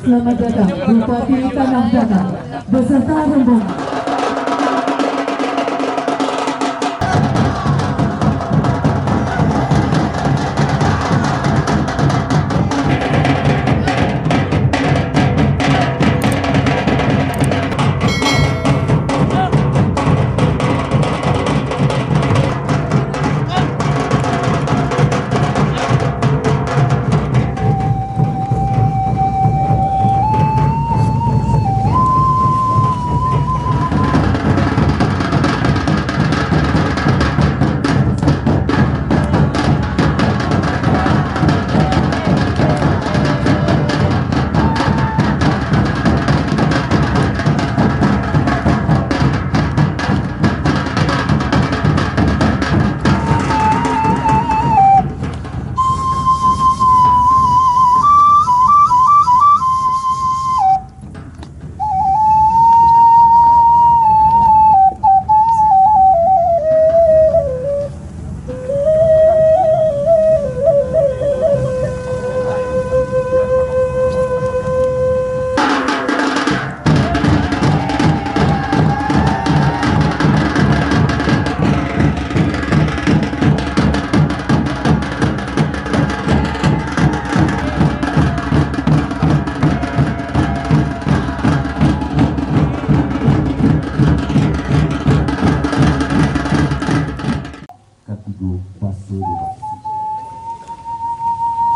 Selamat datang Bupati Tanah Datar beserta rombongan.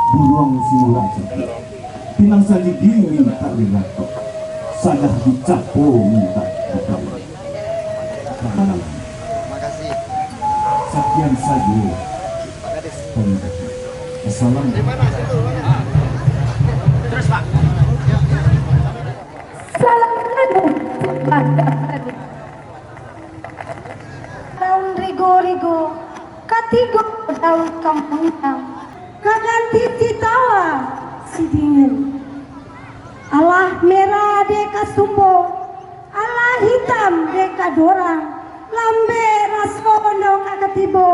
Buruang simulasi pinang saji diri minta dirato sadah dicapo minta ditawa. Sekian saja. Assalamualaikum. Terus Pak. Daun rigo-rigo katigo daun kampungnya kaganti citawa si dingin Allah merah deka sumbo Allah hitam deka dorang lambe rasono kakatibo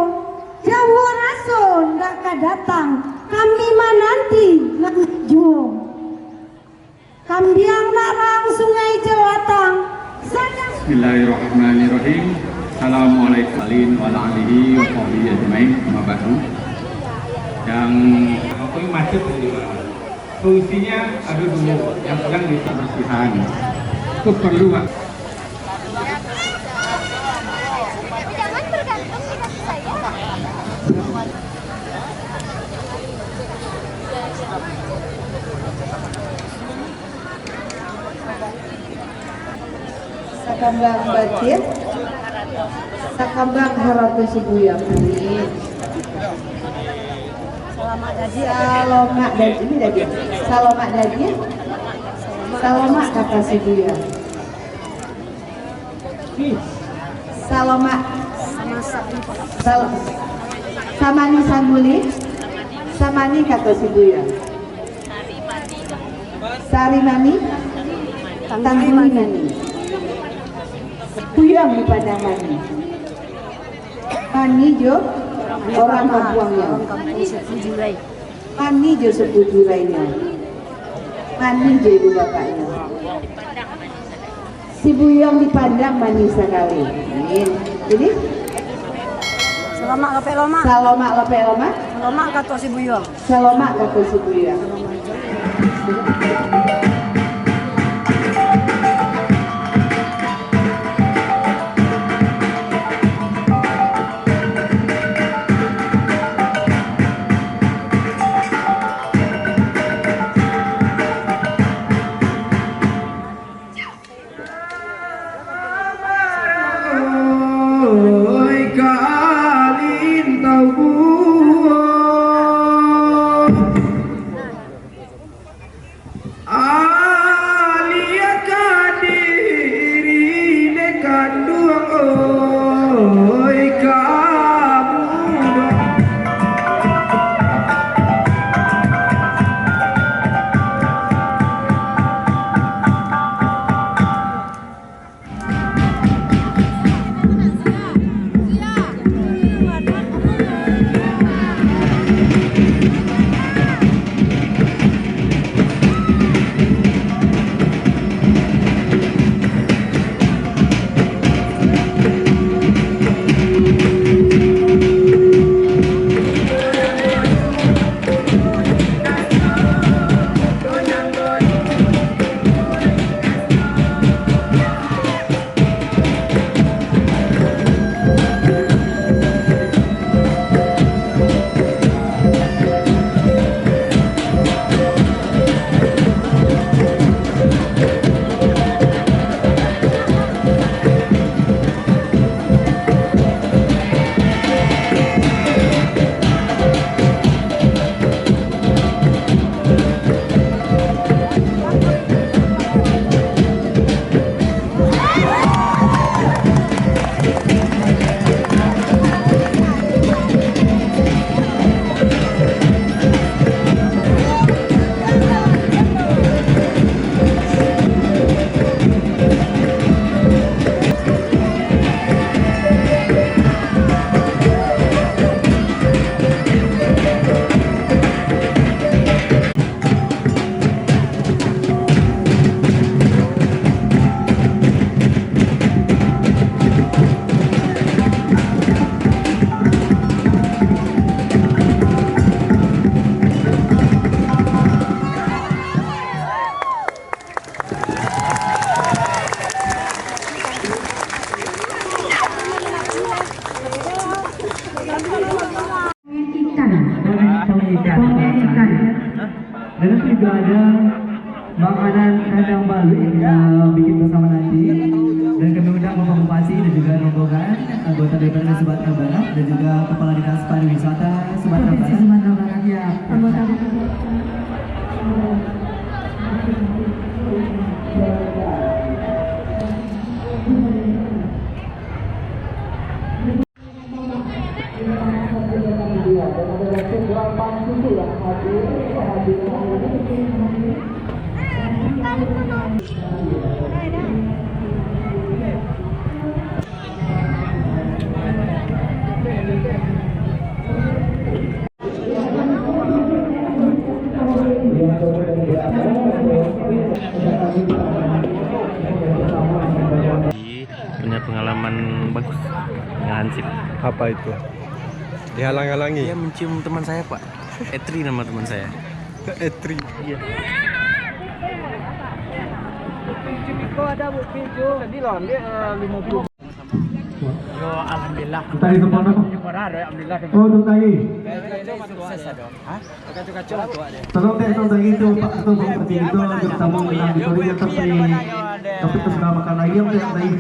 jawa raso ndaka datang kami mananti nganjuo kambiang narang sungai jewatang Bismillahirrahmanirrahim. Assalamualaikum warahmatullahi wabarakatuh. Yang apa yang macet fungsinya ada dulu yang di kebersihan itu perlu Pak. Jangan bergantung dengan saya. Sakambang batir sakambang harapan sibuyang amin. Salomak dan ini daging salomak daging salomak kata sibuyang salomak samani sambuli samani kata sibuyang sari mani tangguli mani Buyang di padang mani. Mani jo orang kampungnya. Mani jo sepuju lainnya. Mani jo ibu bapaknya. Si Buyang dipandang manis sekali. Jadi Selamat kapek loma. salomak lepe loma. Loma kata si Buyong. Salomak kata si Buyang. ikan. Dan nanti juga ada makanan kandang baru yang kita bikin bersama nanti. Dan kami undang Bapak Bupati dan juga rombongan anggota DPRD Sumatera Barat dan juga Kepala Dinas Pariwisata Sumatera Barat. Ya, anggota punya pengalaman bagus dengan Hansip. Apa itu? Dihalang-halangi? Dia mencium teman saya, Pak. Etri nama teman saya. Etri. Iya. Yo, alhamdulillah. Tadi ke mana? Alhamdulillah. Oh, tu tadi. Sukses ada. Hah? Kacau-kacau tu ada. Tolong dek tolong tadi tu Pak Ketua Bupati itu kita mau menang di Korea tapi terus nggak makan ayam dek tadi.